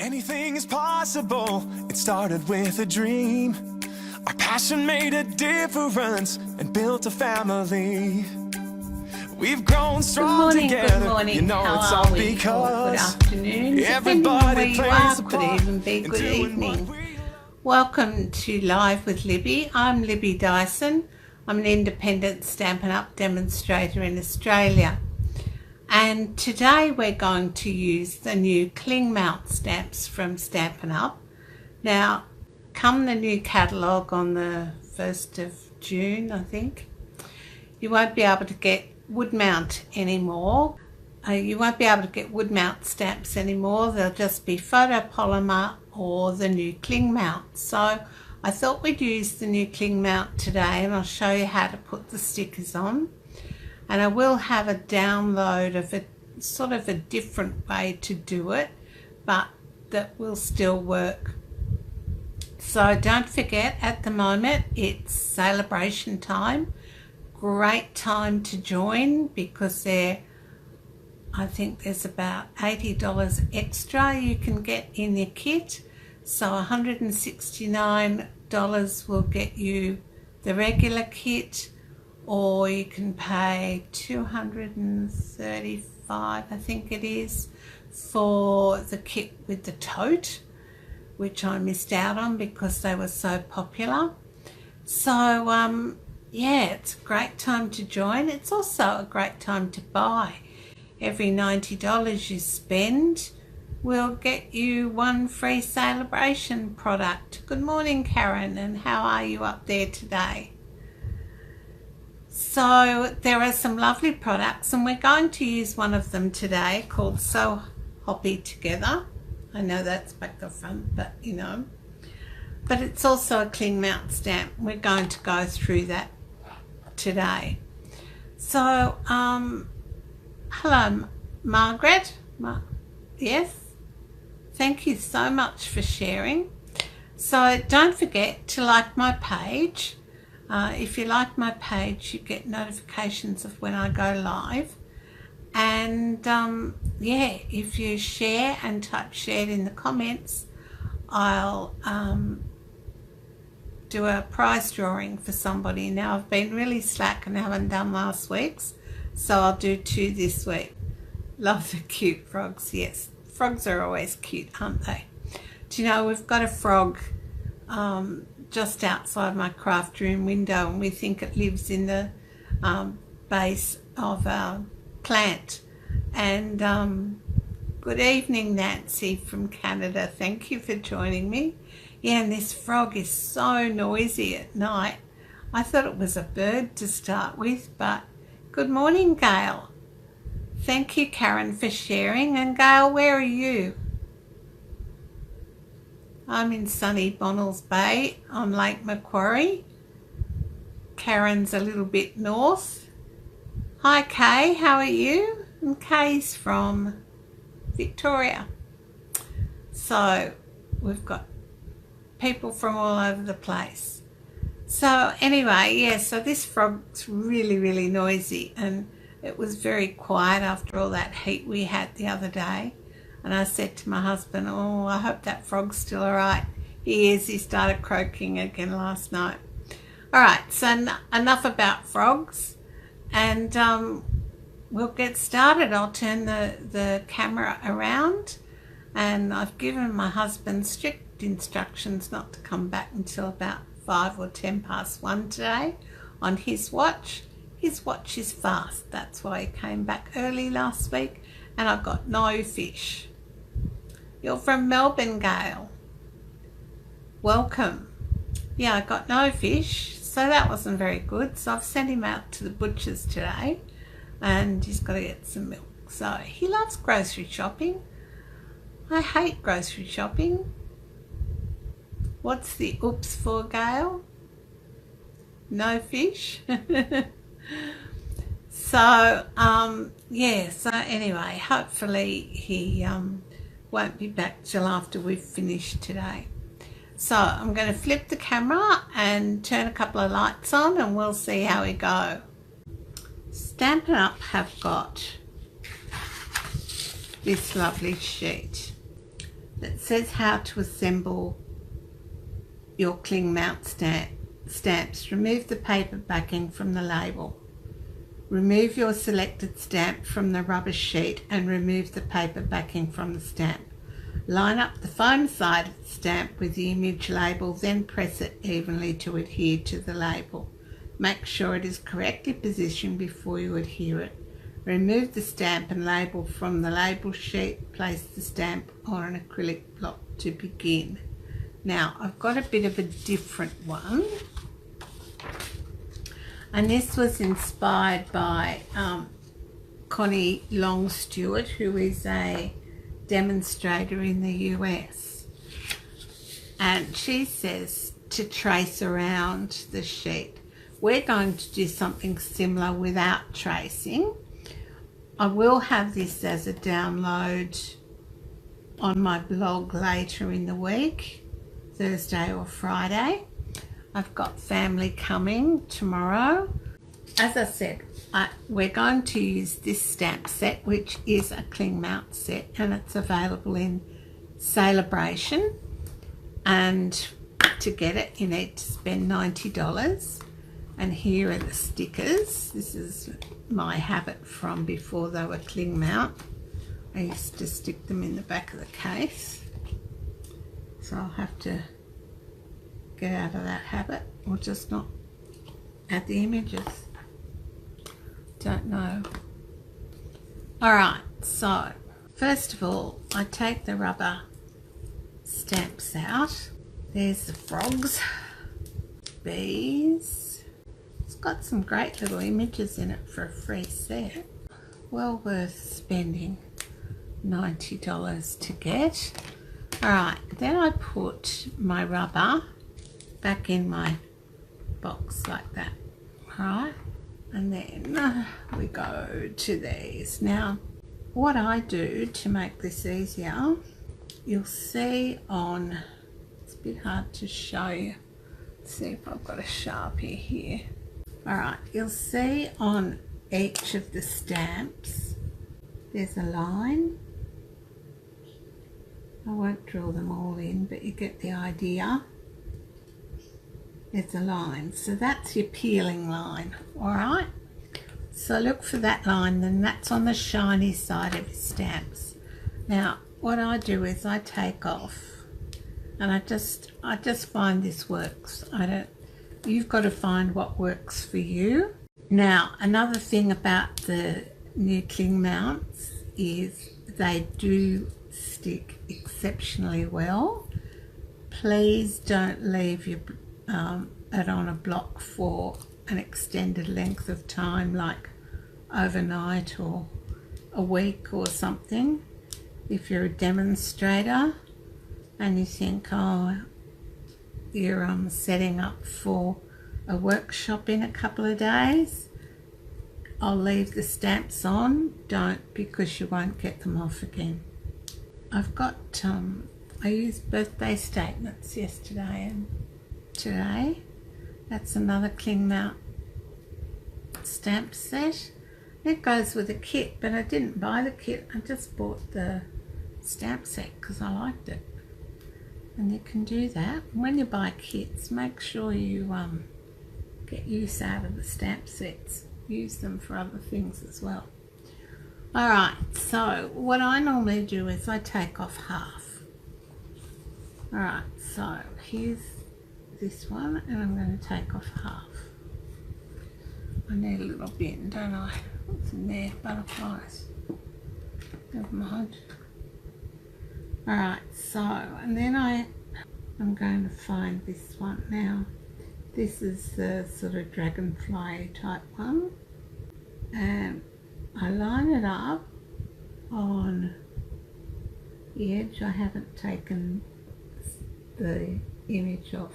Anything is possible. It started with a dream. Our passion made a difference and built a family. We've grown strong together. Good morning. You know How it's are all we? because Good afternoon. everybody plays a Could part even be in good doing evening. what we Welcome to Live with Libby. I'm Libby Dyson. I'm an independent Stampin' Up demonstrator in Australia. And today we're going to use the new cling mount stamps from Stampin' Up. Now, come the new catalogue on the 1st of June, I think, you won't be able to get wood mount anymore. You won't be able to get wood mount stamps anymore. They'll just be photopolymer or the new cling mount. So I thought we'd use the new cling mount today, and I'll show you how to put the stickers on. And I will have a download of a sort of a different way to do it, but that will still work. So don't forget, at the moment it's celebration time. Great time to join because I think there's about $80 extra you can get in your kit. So $169 will get you the regular kit, or you can pay $235, I think it is, for the kit with the tote, which I missed out on because they were so popular. So yeah, it's a great time to join. It's also a great time to buy. Every $90 you spend will get you one free celebration product. Good morning, Karen, and how are you up there today? So there are some lovely products, and we're going to use one of them today called So Hoppy Together. I know that's back the front, but you know. But it's also a cling mount stamp. We're going to go through that today. So, hello, Margaret. Yes, thank you so much for sharing. So don't forget to like my page. If you like my page, you get notifications of when I go live. And yeah, if you share and type shared in the comments, I'll do a prize drawing for somebody. Now, I've been really slack and haven't done last week's, so I'll do 2 this week. Love the cute frogs. Yes, frogs are always cute, aren't they? Do you know, we've got a frog just outside my craft room window, and we think it lives in the base of a plant. And good evening, Nancy from Canada. Thank you for joining me. Yeah, and this frog is so noisy at night. I thought it was a bird to start with, but good morning, Gail. Thank you, Karen, for sharing. And Gail, where are you? I'm in sunny Bonnells Bay on Lake Macquarie. Karen's a little bit north. Hi, Kay, how are you? And Kay's from Victoria. So we've got people from all over the place. So anyway, yeah, so this frog's really, really noisy, and it was very quiet after all that heat we had the other day. And I said to my husband, oh, I hope that frog's still all right. He is. He started croaking again last night. All right, so enough about frogs, and we'll get started. I'll turn the camera around, and I've given my husband strict instructions not to come back until about 5 or 10 past 1 today on his watch. His watch is fast. That's why he came back early last week, and I've got no fish. You're from Melbourne, Gail. Welcome. Yeah, I got no fish, so that wasn't very good. So I've sent him out to the butcher's today, and he's got to get some milk. So he loves grocery shopping. I hate grocery shopping. What's the oops for, Gail? No fish? So, yeah, so anyway, hopefully he won't be back till after we've finished today. So I'm going to flip the camera and turn a couple of lights on, and we'll see how we go. Stampin' Up have got this lovely sheet. that says how to assemble your cling mount stamps. Remove the paper backing from the label. Remove your selected stamp from the rubber sheet and remove the paper backing from the stamp. Line up the foam side of the stamp with the image label, then press it evenly to adhere to the label. Make sure it is correctly positioned before you adhere it. Remove the stamp and label from the label sheet. Place the stamp on an acrylic block to begin. Now, I've got a bit of a different one. And this was inspired by Connie Long-Stewart, who is a demonstrator in the US. And she says to trace around the sheet. We're going to do something similar without tracing. I will have this as a download on my blog later in the week, Thursday or Friday. I've got family coming tomorrow. As I said, we're going to use this stamp set, which is a cling mount set, and it's available in Celebration. And to get it, you need to spend $90. And here are the stickers. This is my habit from before they were cling mount. I used to stick them in the back of the case. So I'll have to get out of that habit, or just not add the images. Don't know. Alright, so first of all, I take the rubber stamps out. There's the frogs, bees. It's got some great little images in it for a free set. Well worth spending $90 to get. Alright, then I put my rubber back in my box like that. Alright, and then we go to these. Now, what I do to make this easier, you'll see on, it's a bit hard to show you. Let's see if I've got a Sharpie here. Alright, you'll see on each of the stamps there's a line. I won't drill them all in, but you get the idea. There's a line, so that's your peeling line. Alright, so look for that line, then that's on the shiny side of your stamps. Now what I do is I take off, and I just find this works. You've got to find what works for you. Now, another thing about the new cling mounts is they do stick exceptionally well. Please don't leave it on a block for an extended length of time, like overnight or a week or something. If you're a demonstrator and you think, oh, you're setting up for a workshop in a couple of days, I'll leave the stamps on. Don't, because you won't get them off again. I've got, I used birthday statements yesterday and today. That's another cling mount stamp set. It goes with a kit, but I didn't buy the kit. I just bought the stamp set because I liked it. And you can do that. When you buy kits, make sure you get use out of the stamp sets. Use them for other things as well. Alright, so what I normally do is I take off half. Alright, so here's this one, and I'm going to take off half. I need a little bin, don't I? What's in there? Butterflies. Never mind. Alright, so, and then I'm going to find this one now. This is the sort of dragonfly type one. And I line it up on the edge. I haven't taken the image off.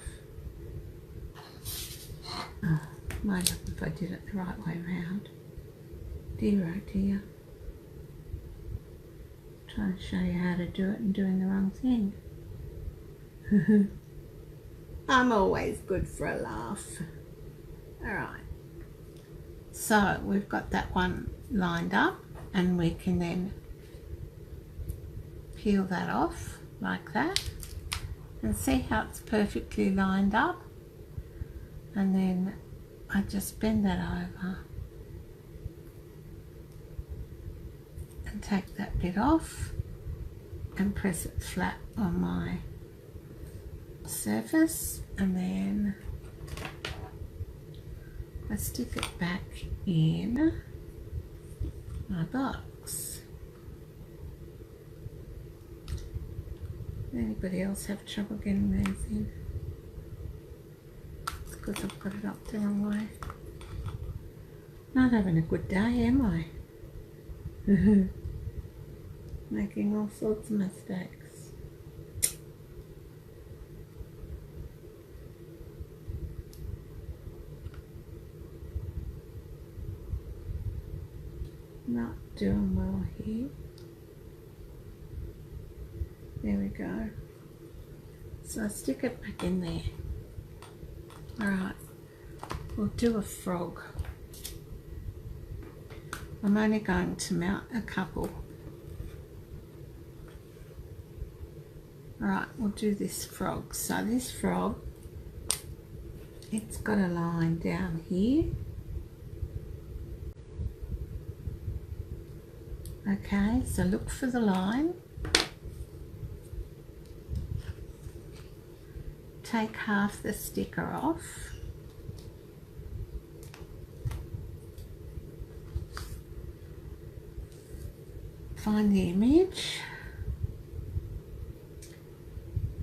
Oh, mind if I did it the right way round. Dear oh dear. Trying to show you how to do it and doing the wrong thing. I'm always good for a laugh. Alright. So we've got that one lined up, and we can then peel that off. like that, and see how it's perfectly lined up. And then I just bend that over and take that bit off and press it flat on my surface, and then I stick it back in my box. Anybody else have trouble getting these in? It's because I've got it up the wrong way. Not having a good day, am I? Making all sorts of mistakes. Not doing well here. There we go. So I stick it back in there. Alright, we'll do a frog. I'm only going to mount a couple. Alright, we'll do this frog. So this frog, it's got a line down here. Okay, so look for the line. Take half the sticker off. Find the image.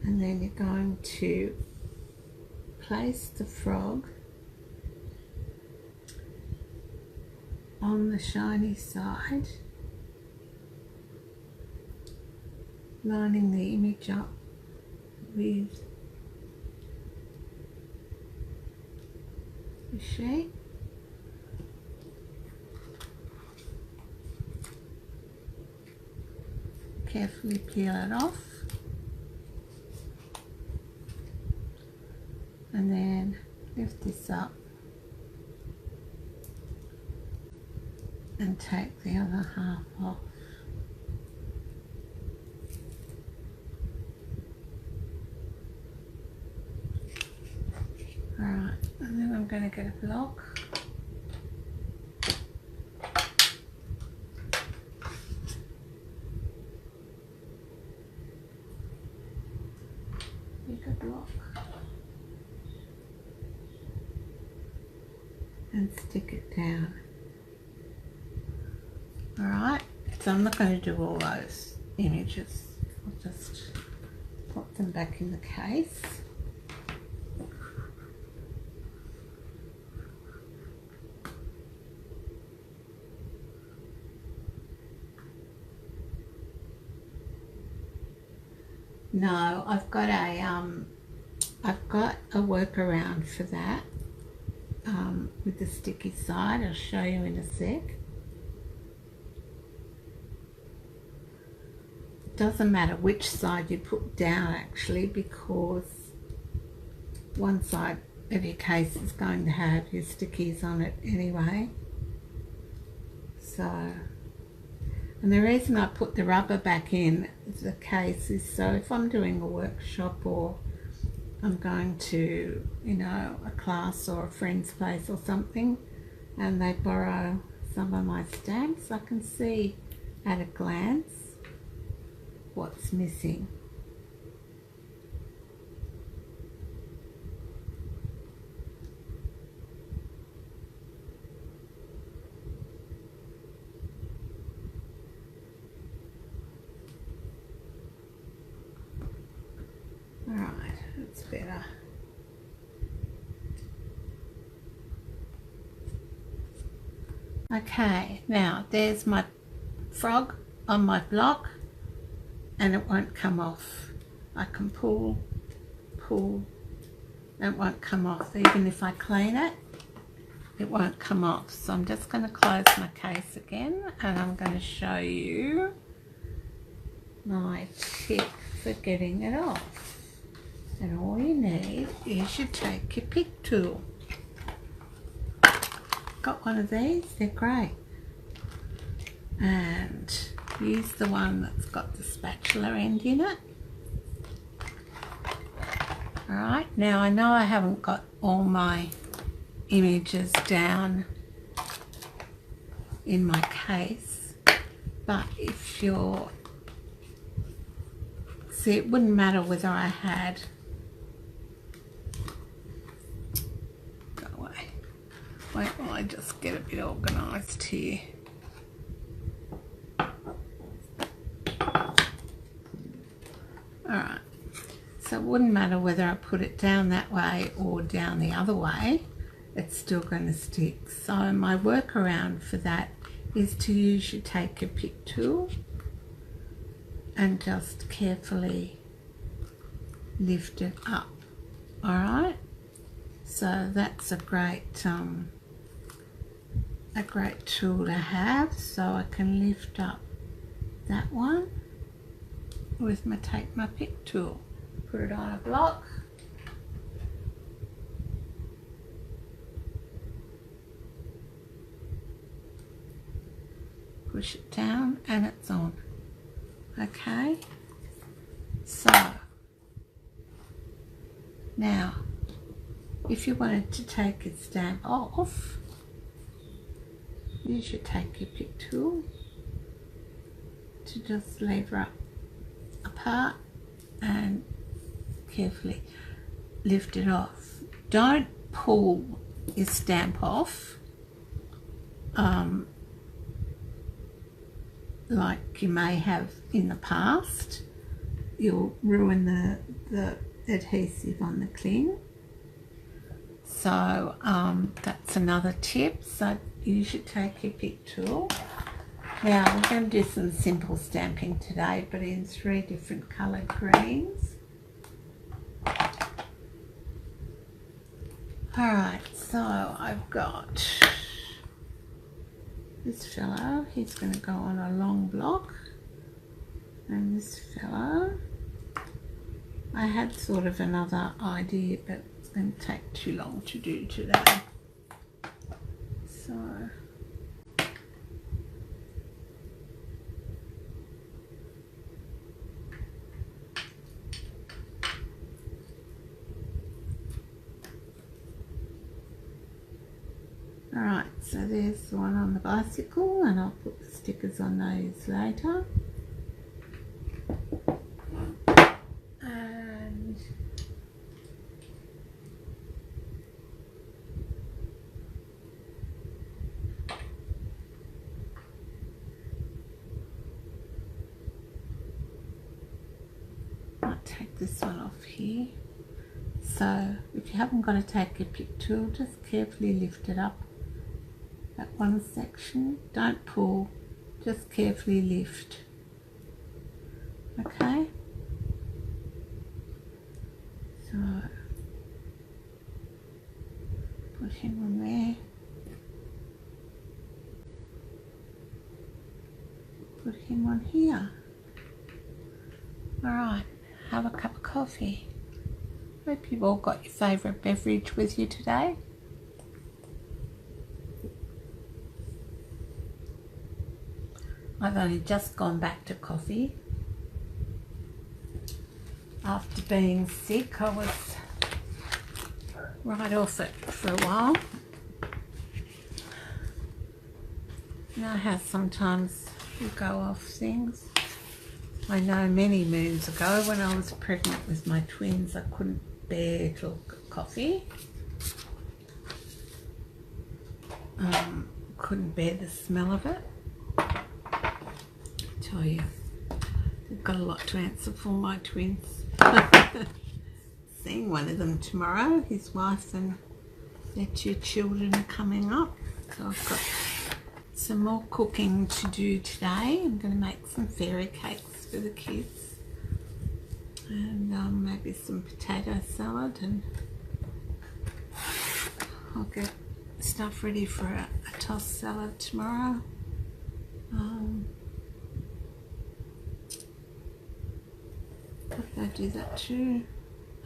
And then you're going to place the frog on the shiny side, lining the image up with the shape. Carefully peel it off, and then lift this up and take the other half off. Alright, and then I'm going to get a block. Bigger block. And stick it down. Alright, so I'm not going to do all those images. I'll just put them back in the case. No, I've got a workaround for that with the sticky side. I'll show you in a sec. It doesn't matter which side you put down actually, because one side of your case is going to have your stickies on it anyway. So, and the reason I put the rubber back in the case is so if I'm doing a workshop or I'm going to, you know, a class or a friend's place or something, and they borrow some of my stamps, I can see at a glance what's missing. Alright, that's better. Okay, now there's my frog on my block and it won't come off. I can pull, and it won't come off. Even if I clean it, it won't come off. So I'm just going to close my case again and I'm going to show you my tip for getting it off. And all you need is you take your pick tool. Got one of these, they're great. And use the one that's got the spatula end in it. Alright, now I know I haven't got all my images down in my case, but if you're, see, it wouldn't matter whether I had, go away, wait while I just get a bit organised here. Alright, so it wouldn't matter whether I put it down that way or down the other way, it's still going to stick. So my workaround for that is to use your take a pick tool and just carefully lift it up. Alright, so that's a great tool to have. So I can lift up that one with my take my pick tool, put it on a block, push it down, and it's on. Okay, so now if you wanted to take a stamp off, you should take your pick tool to just lever up apart and carefully lift it off. Don't pull your stamp off like you may have in the past. You'll ruin the adhesive on the cling. So that's another tip. So you should take your pick tool. Now we're going to do some simple stamping today, but in 3 different coloured greens. Alright, so I've got this fellow, he's going to go on a long block, and this fellow, I had sort of another idea, but it's going to take too long to do today. So alright, so there's the one on the bicycle, and I'll put the stickers on those later. And I'll take this one off here. So if you haven't got a take a pick tool, just carefully lift it up. That one section, don't pull, just carefully lift. Okay, so put him on there, put him on here. Alright, have a cup of coffee. Hope you've all got your favourite beverage with you today. I've only just gone back to coffee. After being sick, I was right off it for a while. You know how sometimes you go off things? I know many moons ago when I was pregnant with my twins, I couldn't bear to look at coffee. Couldn't bear the smell of it. Tell you, they've got a lot to answer for, my twins. Seeing one of them tomorrow, his wife and their 2 children are coming up. So I've got some more cooking to do today. I'm going to make some fairy cakes for the kids, and maybe some potato salad, and I'll get stuff ready for a tossed salad tomorrow. If I do that too,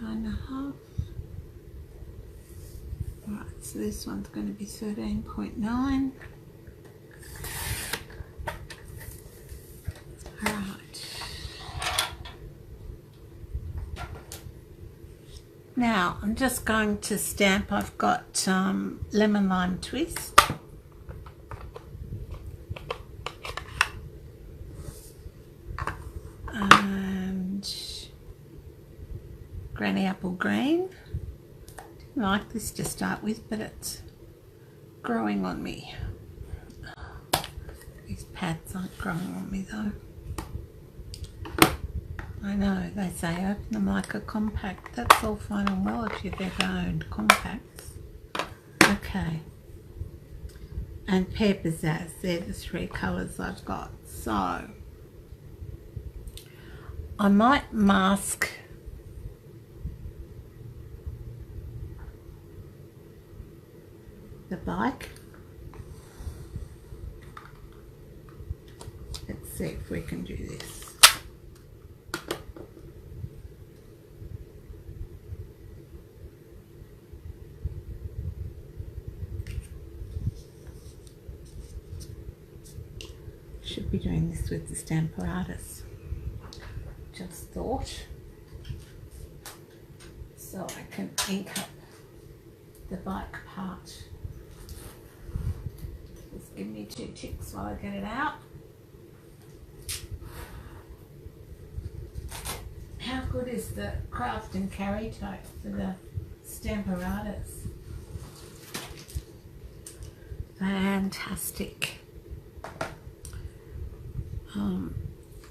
9.5. Right, so this one's going to be 13.9. Alright. Now I'm just going to stamp. I've got lemon lime twist. And granny apple green. Didn't like this to start with, but it's growing on me. These pads aren't growing on me though. I know, they say open them like a compact. That's all fine and well if you've ever owned compacts. Okay. And Pear Pizzazz, they're the three colours I've got. So, I might mask the bike. Let's see if we can do this. Should be doing this with the Stamparatus. Just thought. So I can ink up the bike part. Just give me 2 ticks while I get it out. How good is the craft and carry tote for the Stamparatus? Fantastic.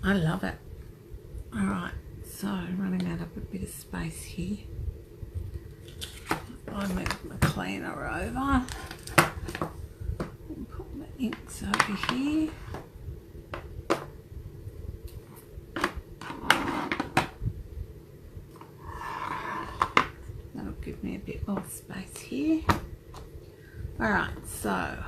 I love it. Alright, so running out of a bit of space here. I move my cleaner over and put my inks over here. That'll give me a bit more space here. Alright, so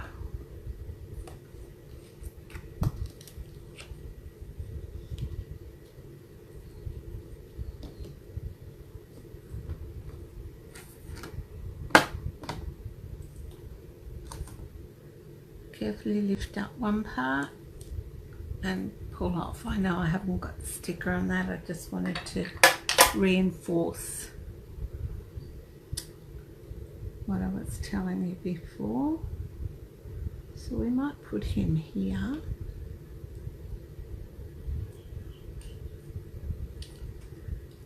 carefully lift up one part and pull off. I know I haven't got the sticker on that, I just wanted to reinforce what I was telling you before. So we might put him here.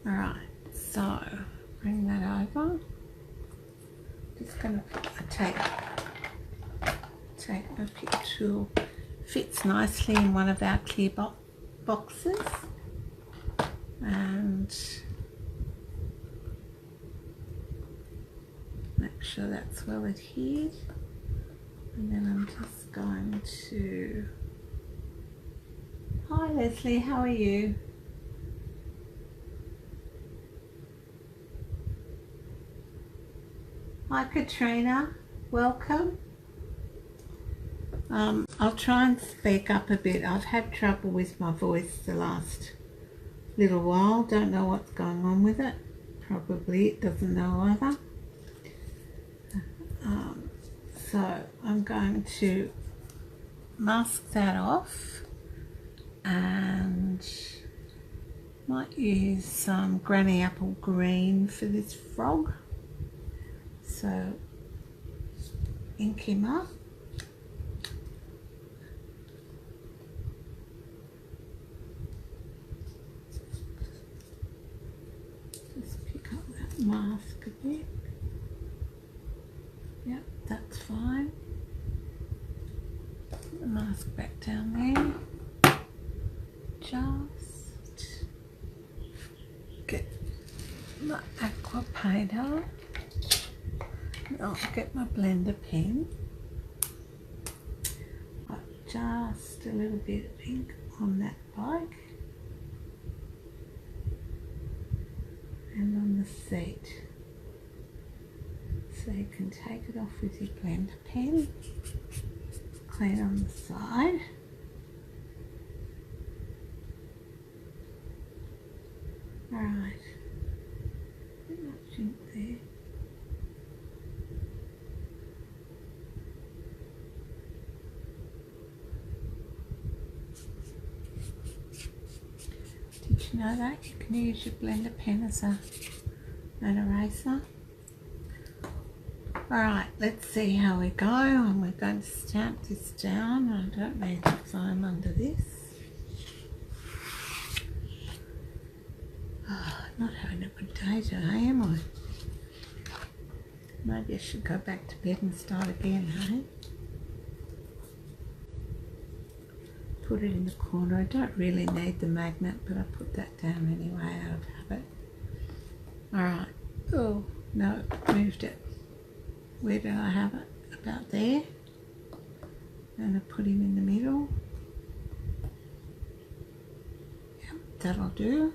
Alright, so bring that over. Just going to put a take my pick tool. Fits nicely in one of our clear boxes, and make sure that's well adhered. And then I'm just going to, hi Leslie, how are you? Hi Katrina, welcome. I'll try and speak up a bit. I've had trouble with my voice the last little while. Don't know what's going on with it. Probably it doesn't know either. So I'm going to mask that off and might use some granny apple green for this frog. So ink him up. Mask a bit. Yep, that's fine. Put the mask back down there. Just get my aqua painter. I'll get my blender pen. Just a little bit of ink on that bike. And on the seat, so you can take it off with your blender pen, clean on the side. Alright, bit much ink there. Did you know that? You can use your blender pen as a an eraser. Alright, let's see how we go, and we're going to stamp this down. I don't need the foam under this. Oh, not having a good day today, am I? Maybe I should go back to bed and start again, hey? Put it in the corner. I don't really need the magnet, but I put that down anyway out of habit. Alright. Oh, no, moved it. Where did I have it? About there. And I put him in the middle. Yep, that'll do.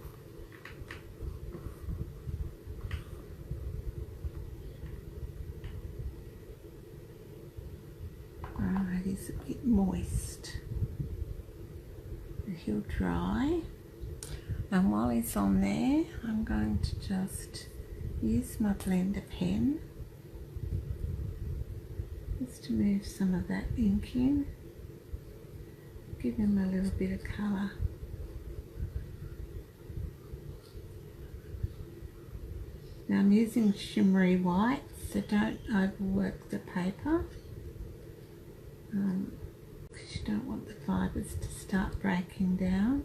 Alright, he's a bit moist. He'll dry. And while he's on there, I'm going to just use my blender pen just to move some of that ink in. Give him a little bit of colour. Now I'm using shimmery white, so don't overwork the paper. Because you don't want the fibres to start breaking down.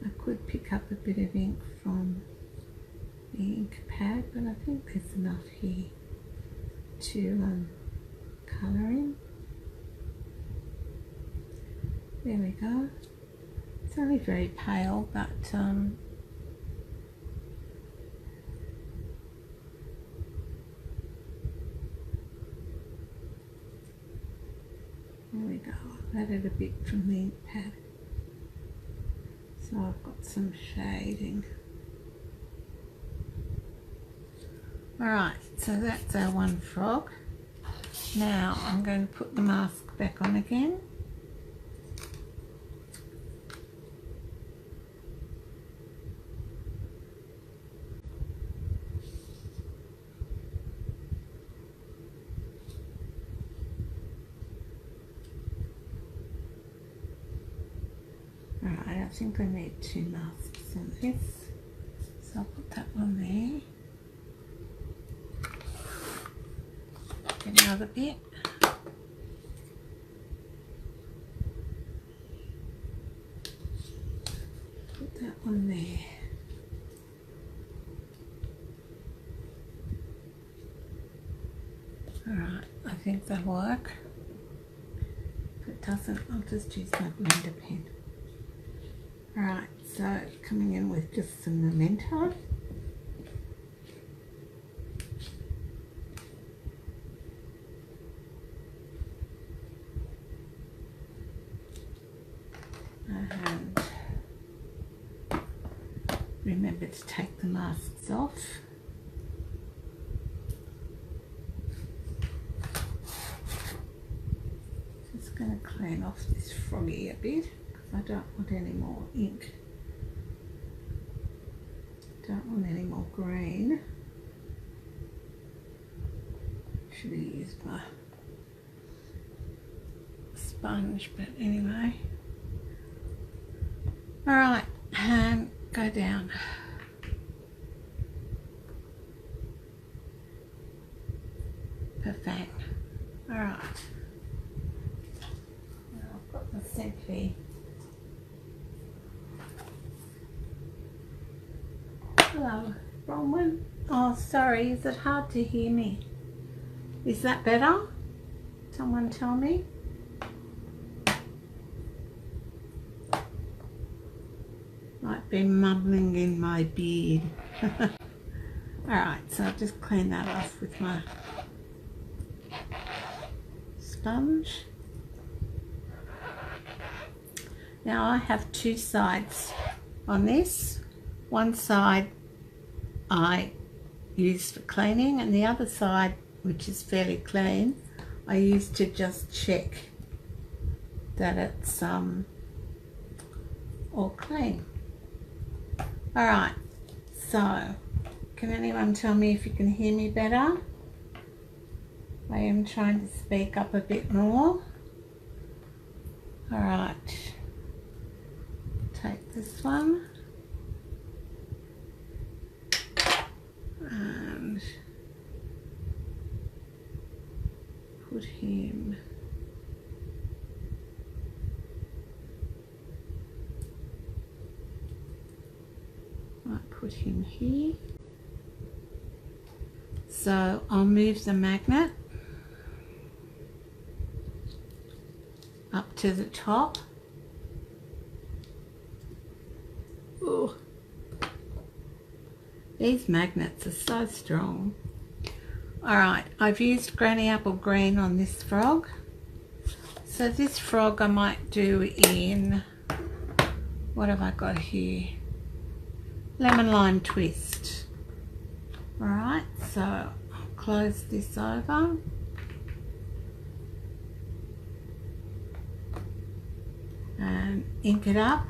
I could pick up a bit of ink from the ink pad, but I think there's enough here to colour in. There we go. It's only very pale, but there we go. I've added a bit from the ink pad, so I've got some shading. Alright, so that's our one frog. Now I'm going to put the mask back on again. Alright, I think I need 2 masks on this, so I'll put that one there. Get another bit. Put that one there. Alright, I think that'll work. If it doesn't, I'll just use my blender pen. Alright, so coming in with just some memento. And remember to take the masks off. Just going to clean off this froggy a bit. I don't want any more ink. Don't want any more green. Should have used my sponge, but anyway. Alright, and go down. Perfect. Alright. Now I've got the Simply. Hello, Bronwyn. Oh, sorry, is it hard to hear me? Is that better? Someone tell me. Might be mumbling in my beard. Alright, so I'll just clean that off with my sponge. Now I have 2 sides on this. One side I use for cleaning, and the other side, which is fairly clean, I use to just check that it's all clean. Alright, so can anyone tell me if you can hear me better? I am trying to speak up a bit more. Alright, take this one and put him here. So I'll move the magnet up to the top. Ooh. These magnets are so strong. Alright, I've used Granny Apple Green on this frog. So this frog I might do in, what have I got here? Lemon Lime Twist. Alright, so I'll close this over. And ink it up.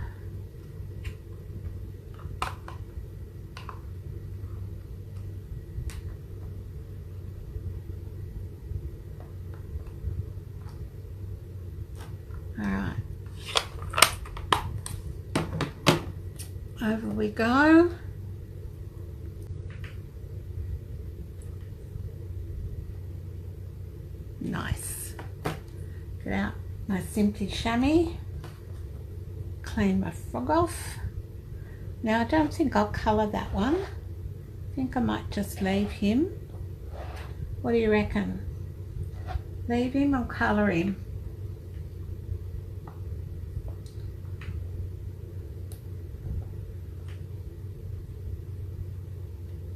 Alright. Over we go. Nice. Get out my Simply Chamois. Clean my frog off. Now I don't think I'll colour that one. I think I might just leave him. What do you reckon? Leave him or colour him?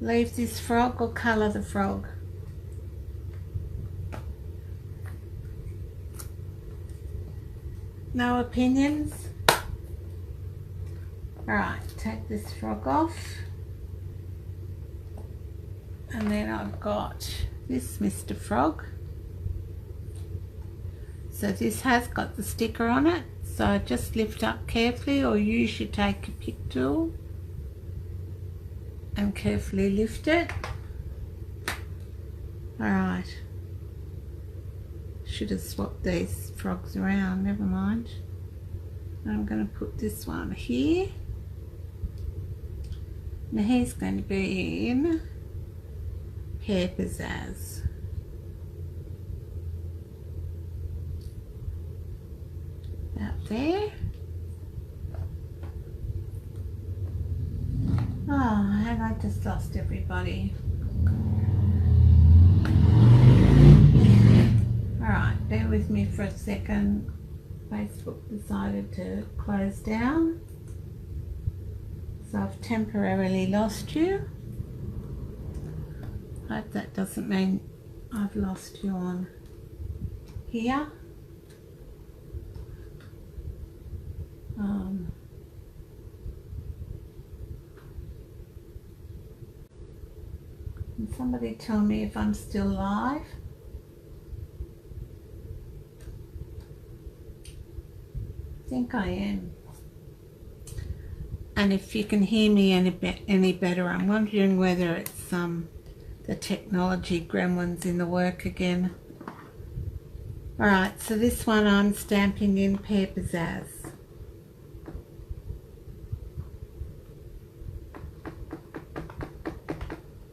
Leave this frog or colour the frog? No opinions? Alright, take this frog off. And then I've got this Mr. Frog. So this has got the sticker on it. So just lift up carefully, or use your take a pick tool and carefully lift it. Alright. Should have swapped these frogs around, never mind. I'm going to put this one here. Now he's going to be in Pear Pizzazz. Out there. Oh, have I just lost everybody? Alright, bear with me for a second. Facebook decided to close down. So I've temporarily lost you. Hope that doesn't mean I've lost you on here. Can somebody tell me if I'm still live? I think I am. And if you can hear me any better, I'm wondering whether it's the technology gremlins in the work again. Alright, so this one I'm stamping in Pear Pizzazz.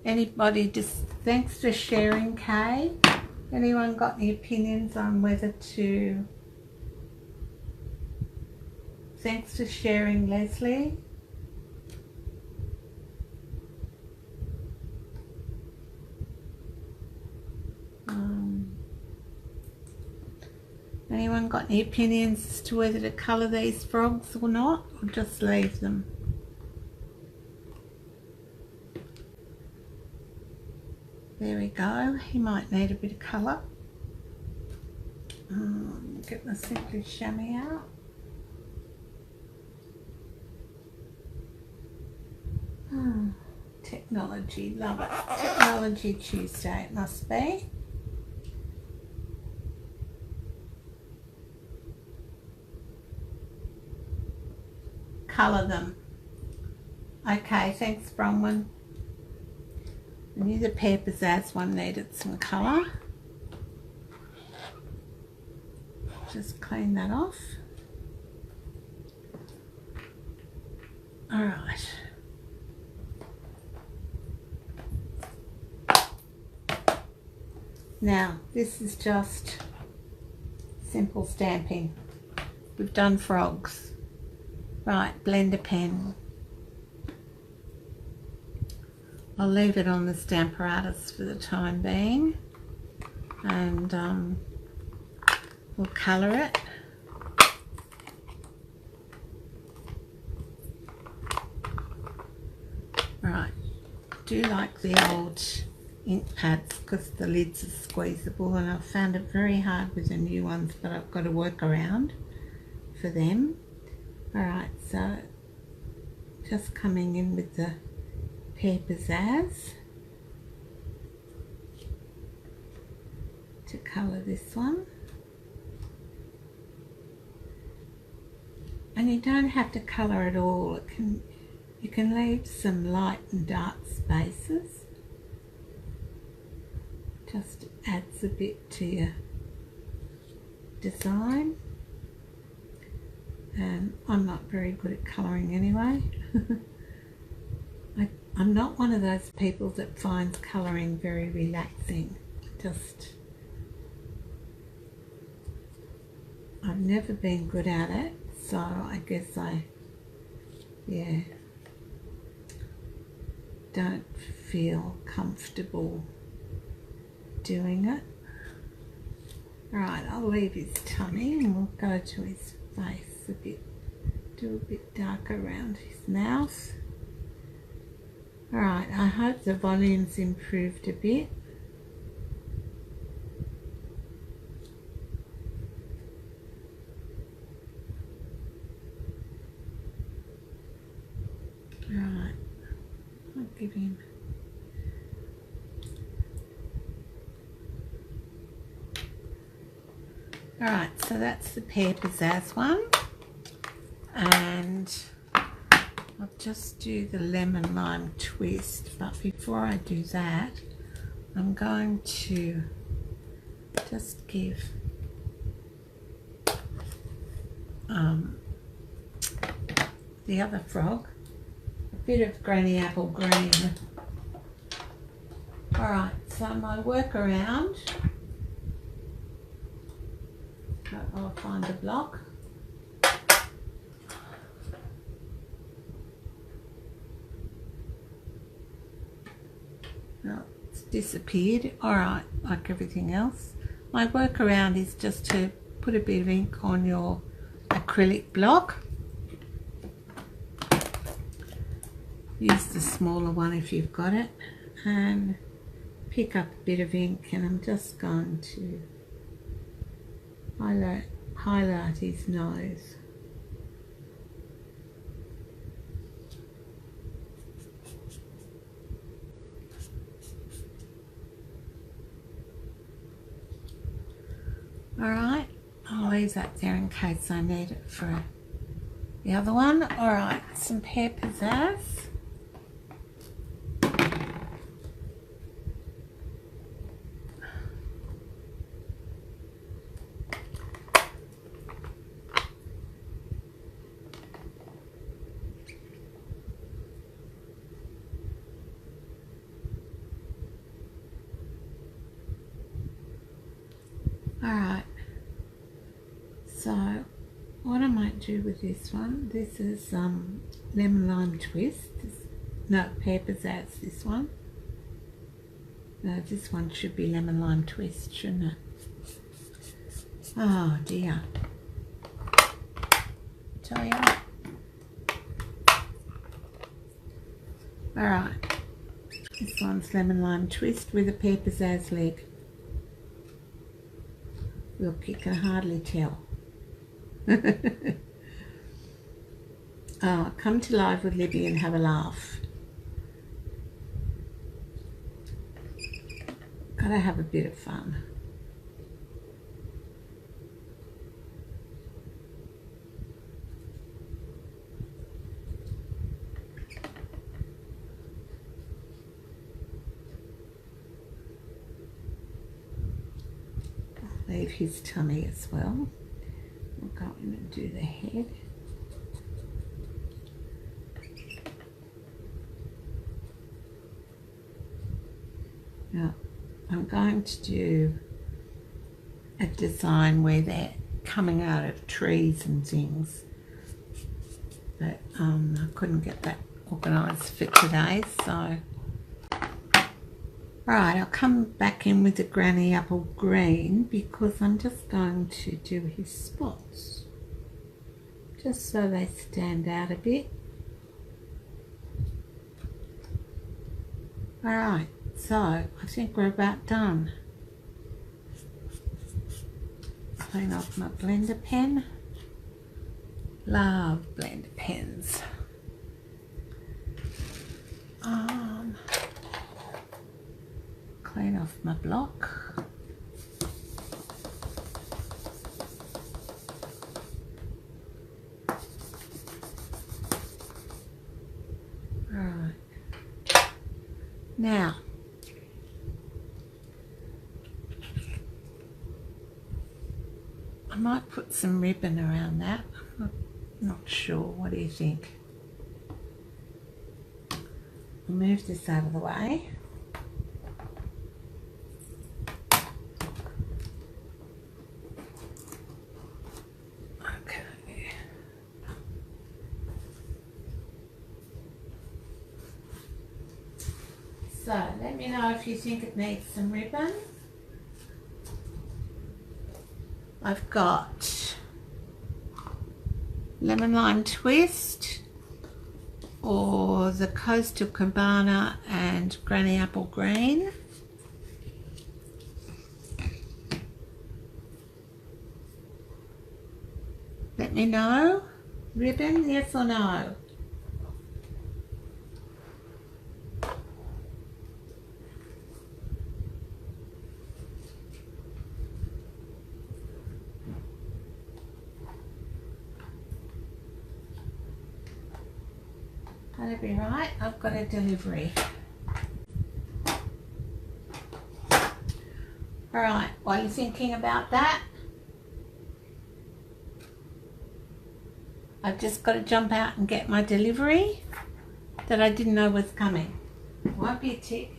Anybody, just thanks for sharing, Kay. Anyone got any opinions on whether to... Thanks for sharing, Leslie. Anyone got any opinions as to whether to colour these frogs or not, or just leave them? There we go. He might need a bit of colour. Get my Simply Chamois out. Technology, love it. Technology Tuesday it must be. Colour them. Okay, thanks Bronwyn. I knew the Pear Pizzazz one needed some colour. Just clean that off. All right. Now, this is just simple stamping. We've done frogs. Right, blender pen. I'll leave it on the Stamparatus for the time being, and we'll colour it. Right, I do like the old ink pads because the lids are squeezable, and I've found it very hard with the new ones, but I've got to work around for them. Alright, so just coming in with the Pear Pizzazz to colour this one. And you don't have to colour it all. You can leave some light and dark spaces. Just adds a bit to your design. And I'm not very good at colouring anyway. I'm not one of those people that finds colouring very relaxing. I've never been good at it, so I guess don't feel comfortable doing it. Alright, I'll leave his tummy and we'll go to his face a bit, do a bit darker around his mouth. Alright, I hope the volume's improved a bit. Alright, I'll give him. Alright, so that's the Pear Pizzazz one. And I'll just do the lemon lime twist, but before I do that, I'm going to just give the other frog a bit of Granny Apple Green. Alright, so my workaround, I'll find a block. No, it's disappeared. Alright, like everything else. My workaround is just to put a bit of ink on your acrylic block. Use the smaller one if you've got it, and pick up a bit of ink, and I'm just going to highlight his nose. Alright, I'll leave that there in case I need it for the other one. Alright, some Pear Pizzazz. Alright, so what I might do with this one, this is lemon lime twist, no, Pear Pizzazz, this one. No, this one should be lemon lime twist, shouldn't it? Oh dear. Tell you what. Alright, this one's lemon lime twist with a Pear Pizzazz leg. Look, you can hardly tell. Oh, come to Live with Libby and have a laugh. Gotta have a bit of fun. Leave his tummy as well. We'll go in and do the head. Now I'm going to do a design where they're coming out of trees and things, but I couldn't get that organised for today, so right, I'll come back in with the granny apple green because I'm just going to do his spots just so they stand out a bit. Alright, so I think we're about done. Clean off my blender pen. Love blender pens. Clean off my block. Alright. Now, I might put some ribbon around that. I'm not sure. What do you think? I'll move this out of the way. Okay. So let me know if you think it needs some ribbon. I've got lemon lime twist or the coastal cabana and granny apple green. Let me know. Ribbon, yes or no? That'll be right. I've got a delivery. Alright, while you're thinking about that, I've just got to jump out and get my delivery that I didn't know was coming. Won't be a tick.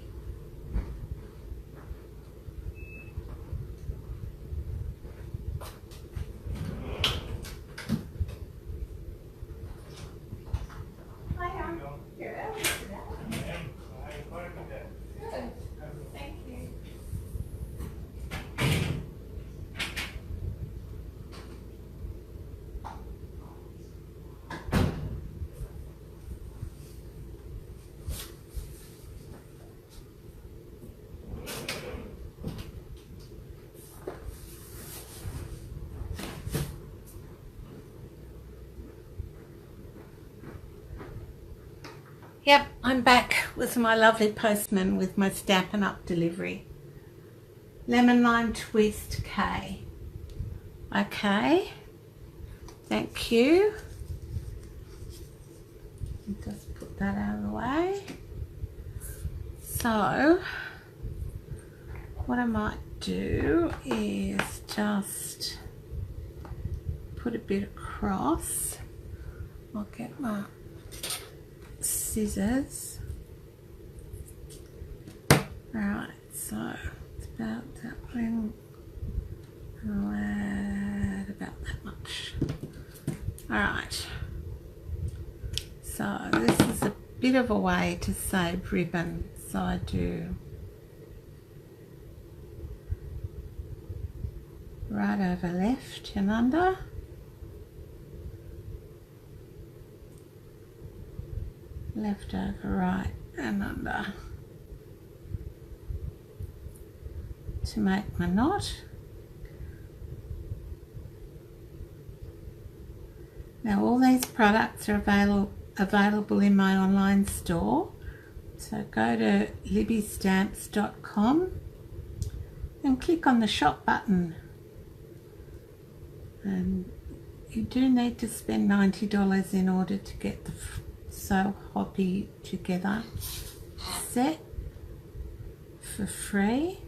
Yep, I'm back with my lovely postman with my Stampin' Up delivery. Lemon lime twist K. Okay, thank you. Just put that out of the way. So, what I might do is just put a bit across. I'll get my scissors. Alright, so it's about that one. I'll add about that much. Alright, so this is a bit of a way to save ribbon, so I do right over left and under. Left over right and under to make my knot. Now all these products are available in my online store, so go to libbystamps.com and click on the shop button, and you do need to spend $90 in order to get the So Hoppy Together set for free.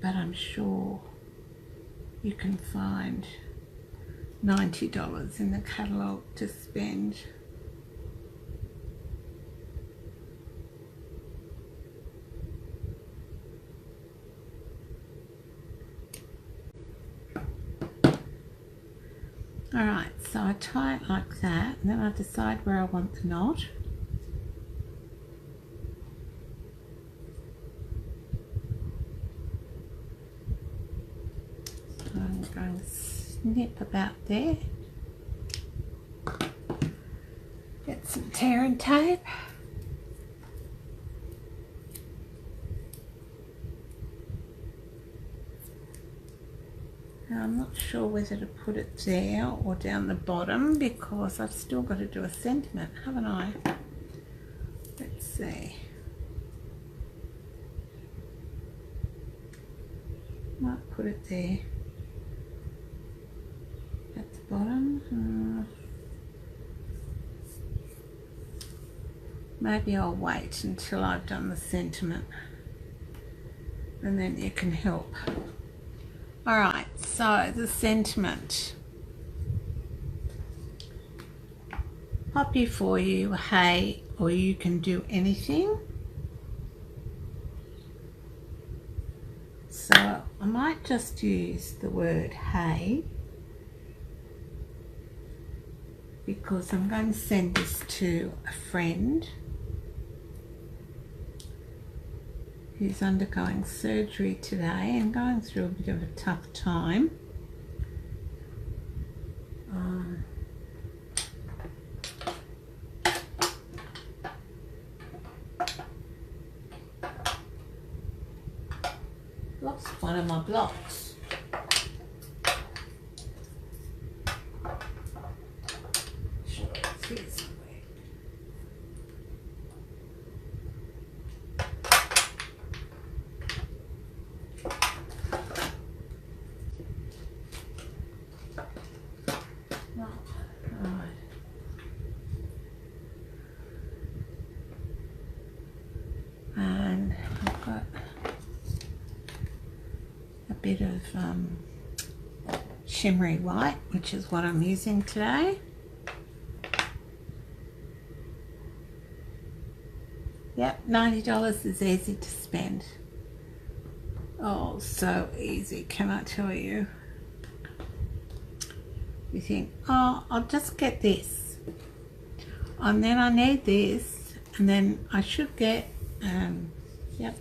But I'm sure you can find $90 in the catalogue to spend. Alright, so I tie it like that, and then I decide where I want the knot. So I'm going to snip about there. Get some tear and tape. Now I'm not sure whether to put it there or down the bottom because I've still got to do a sentiment, haven't I? Let's see. Might put it there at the bottom. Maybe I'll wait until I've done the sentiment and then you can help. Alright, so the sentiment. Happy for you, hey, or you can do anything. So I might just use the word hey because I'm going to send this to a friend who's undergoing surgery today and going through a bit of a tough time. Lost one of my blocks. Sure, it's here somewhere. And I've got a bit of shimmery white, which is what I'm using today. Yep, $90 is easy to spend. Oh, so easy, can I tell you? You think, oh, I'll just get this. And then I need this, and then I should get, yep,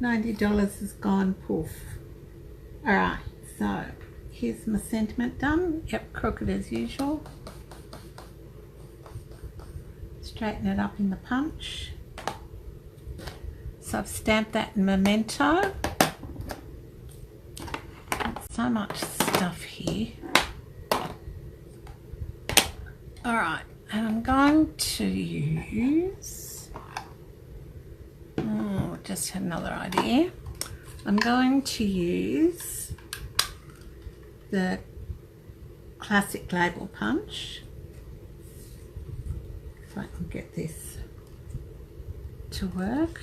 $90 is gone, poof. Alright, so here's my sentiment done. Yep, crooked as usual. Straighten it up in the punch. So I've stamped that in Memento. So much stuff here. Alright, and I'm going to use, just had another idea. I'm going to use the classic label punch. If I can get this to work.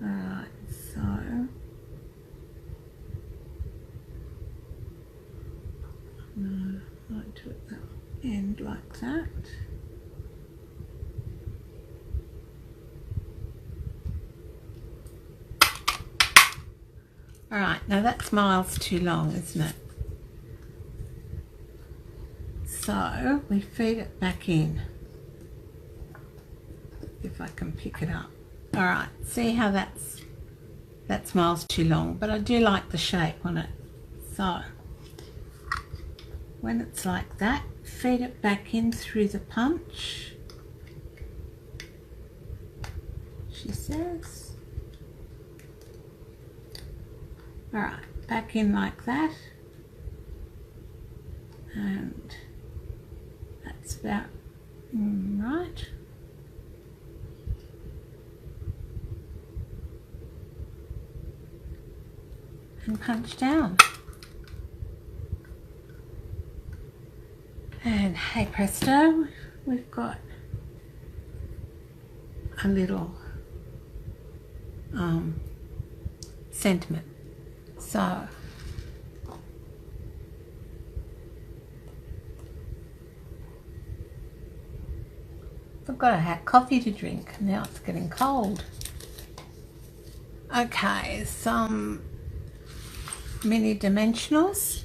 Alright, so no, I might do it at the end like that. Alright, now that's miles too long, isn't it? So we feed it back in. If I can pick it up. Alright, see how that's miles too long, but I do like the shape on it. So when it's like that, feed it back in through the punch, she says. Alright, back in like that, and that's about right. And punch down. And hey presto, we've got a little sentiment. So forgot I had coffee to drink. Now it's getting cold. Okay, some mini dimensionals.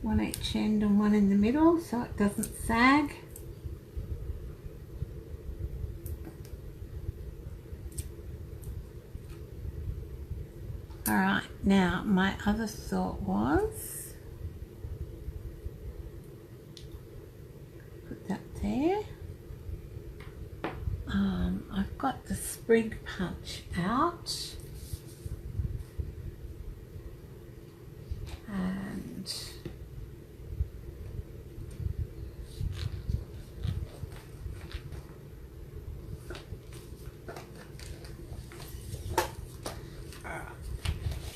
One each end and one in the middle so it doesn't sag. Alright, now my other thought was put that there. I've got the sprig punch out and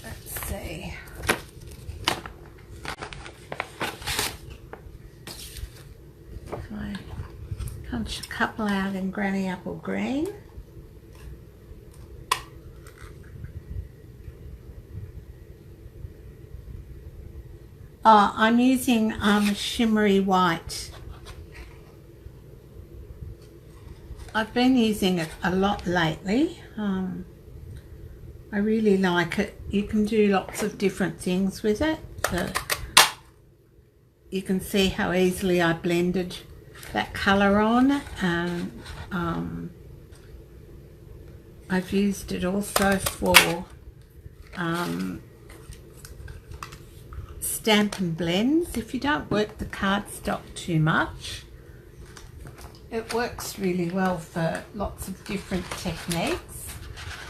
let's see. I punch a couple out in Granny Apple Green. Oh, I'm using shimmery white. I've been using it a lot lately. I really like it. You can do lots of different things with it. You can see how easily I blended that colour on, and I've used it also for Stampin' Blends. If you don't work the cardstock too much, it works really well for lots of different techniques.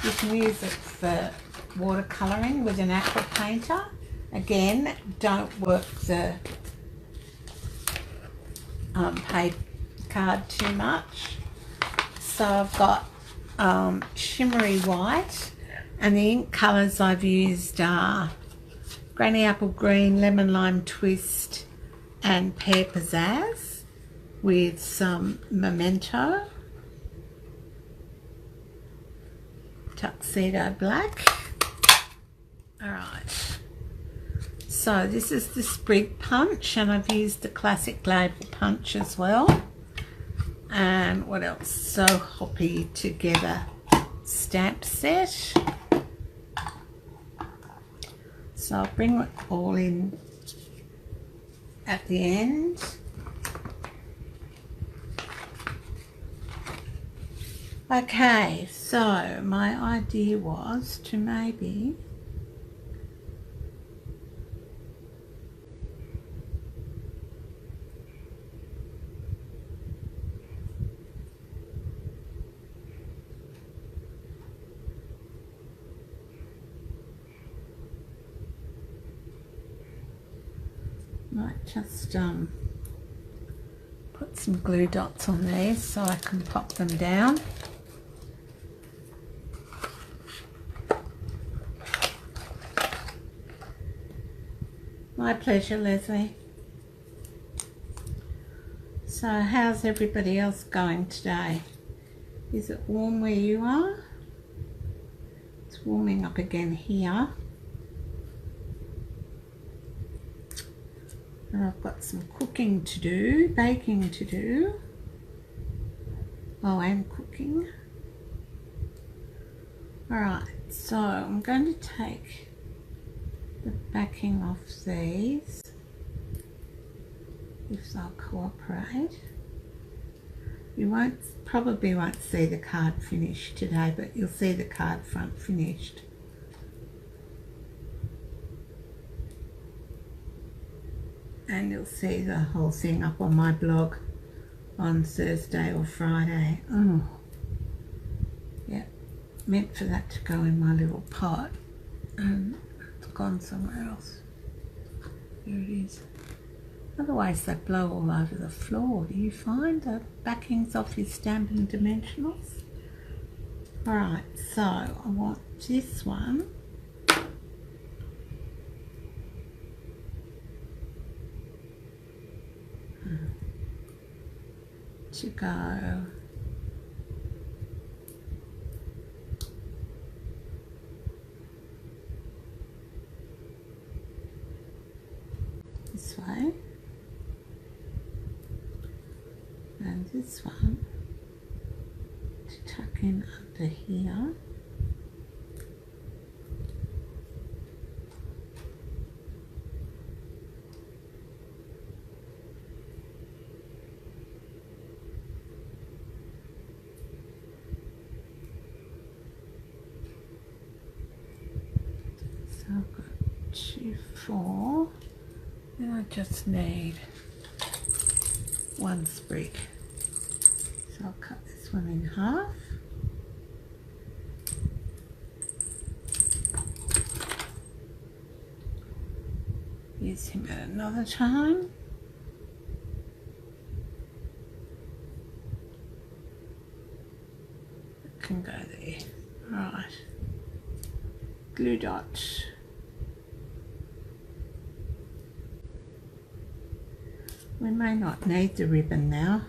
You can use it for watercolouring with an aqua painter. Again, don't work the paper card too much. So I've got shimmery white, and the ink colours I've used are Granny Apple Green, Lemon Lime Twist and Pear Pizzazz with some Memento, Tuxedo Black. Alright, so this is the sprig punch, and I've used the classic label punch as well. And what else? So Hoppy Together stamp set. So I'll bring it all in at the end. Okay, so my idea was to maybe just put some glue dots on these so I can pop them down. My pleasure, Leslie. So how's everybody else going today? Is it warm where you are? It's warming up again here. And I've got some cooking to do, baking to do. Oh, and cooking. Alright, so I'm going to take the backing off these, if they'll cooperate. You probably won't see the card finished today, but you'll see the card front finished. And you'll see the whole thing up on my blog on Thursday or Friday. Oh, yeah, meant for that to go in my little pot, and it's gone somewhere else. Here it is. Otherwise they blow all over the floor. Do you find the backings off your Stampin' Dimensionals? Alright, so I want this one. you go. This way. And this one to tuck in under here. So I've got 2, 4, and I just need 1 sprig. So I'll cut this one in half. Use him at another time. It can go there. Right. Glue dot. We may not need the ribbon now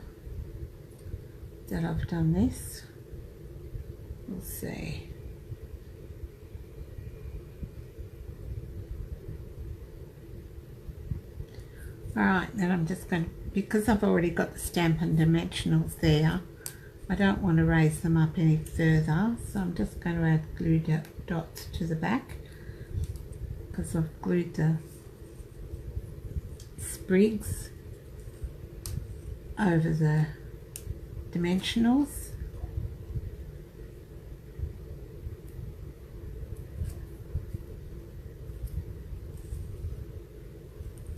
that I've done this. We'll see. Alright, then I'm just going to, because I've already got the Stampin' dimensionals there, I don't want to raise them up any further, so I'm just going to add glue dots to the back because I've glued the sprigs over the dimensionals.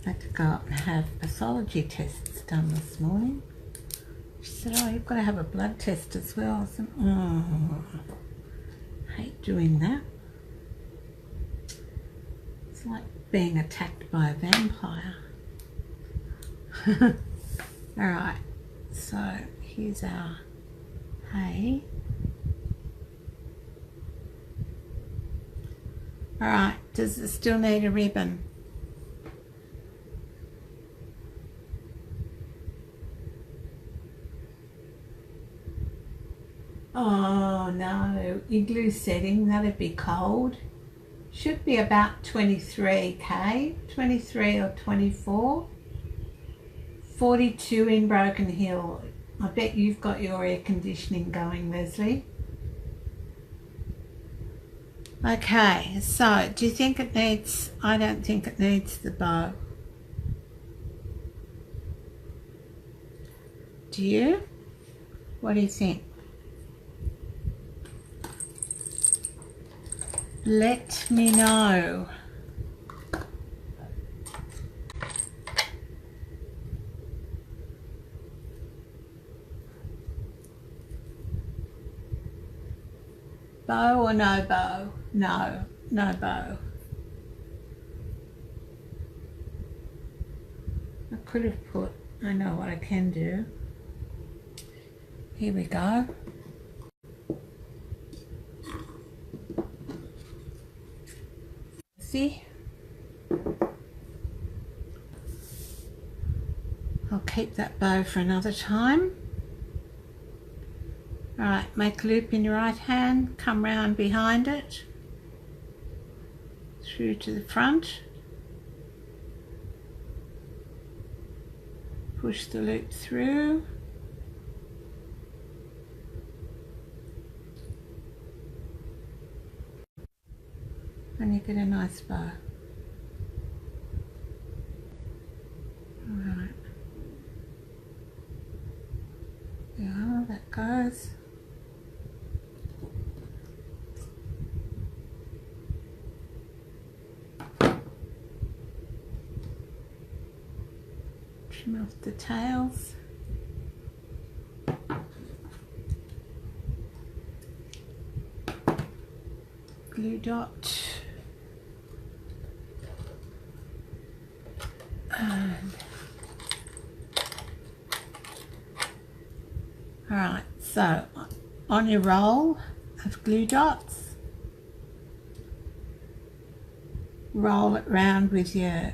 I had to go up and have pathology tests done this morning. She said, oh, you've got to have a blood test as well. I said, oh, I hate doing that. It's like being attacked by a vampire. Alright, so here's our hay. Alright, does it still need a ribbon? Oh no, igloo setting, that'd be cold. Should be about 23k, 23 or 24. 42 in Broken Hill. I bet you've got your air conditioning going, Leslie. Okay, so do you think it needs, I don't think it needs the bow. Do you? What do you think? Let me know. Bow or no bow? No, no bow. I could have put, I know what I can do. Here we go. See? I'll keep that bow for another time. Alright, make a loop in your right hand, come round behind it, through to the front, push the loop through, and you get a nice bow. Alright, yeah, that goes. Trim off the tails. Glue dot. And alright, so on your roll of glue dots, roll it round with your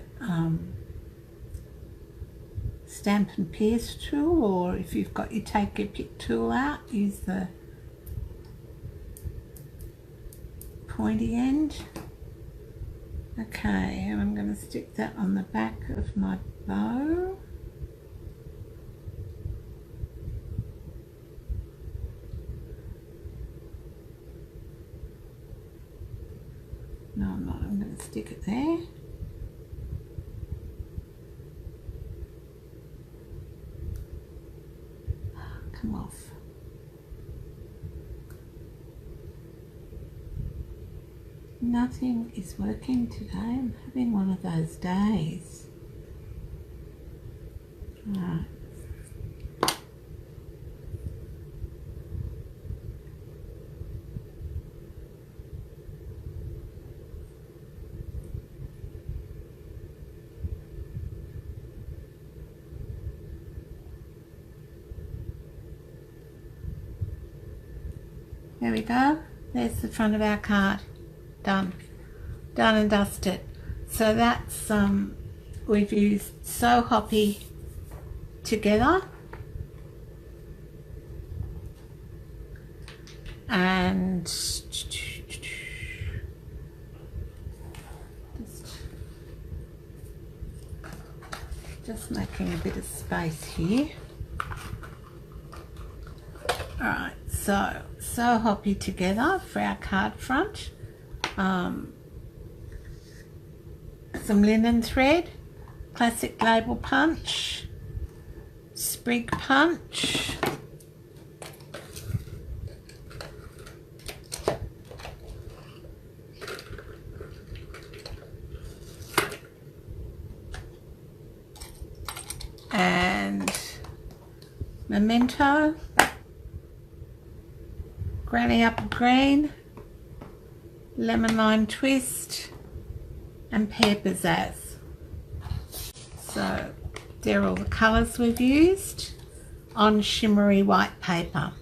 Stampin' Pierce tool, or if you've got your take your pick tool out, use the pointy end. Okay, and I'm going to stick that on the back of my bow. No, I'm not. I'm going to stick it there. Come off. Nothing is working today. I'm having one of those days. Right. There we go. There's the front of our card. Done and dusted. So that's we've used So Hoppy together, and just making a bit of space here. Alright, so Hoppy together for our card front. Some linen thread, classic label punch, sprig punch, and memento, granny apple green, lemon lime twist, and pear pizzazz. So they're all the colours we've used on shimmery white paper.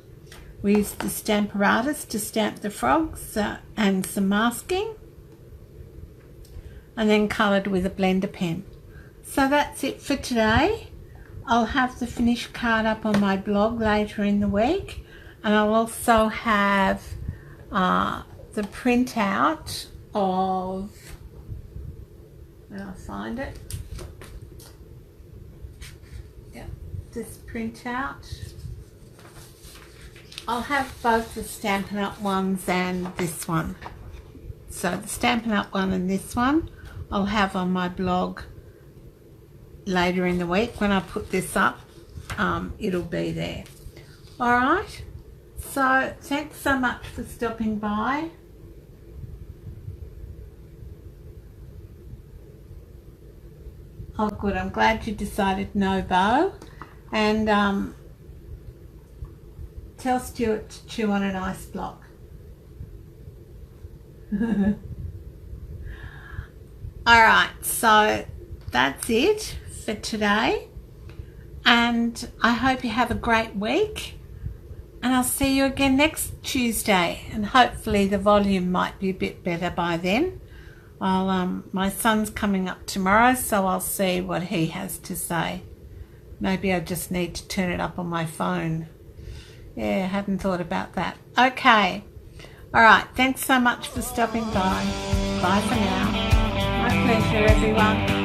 We used the Stamparatus to stamp the frogs and some masking, and then coloured with a blender pen. So that's it for today. I'll have the finished card up on my blog later in the week, and I'll also have the printout of, where I find it, yeah, this printout. I'll have both the Stampin' Up ones and this one. So the Stampin' Up one and this one I'll have on my blog later in the week. When I put this up, it'll be there. Alright, so thanks so much for stopping by. Oh good, I'm glad you decided no bow. And tell Stuart to chew on an ice block. Alright, so that's it for today. And I hope you have a great week. And I'll see you again next Tuesday. And hopefully the volume might be a bit better by then. My son's coming up tomorrow, so I'll see what he has to say. Maybe I just need to turn it up on my phone. Yeah, I hadn't thought about that. Okay. All right. Thanks so much for stopping by. Bye for now. My pleasure, everyone.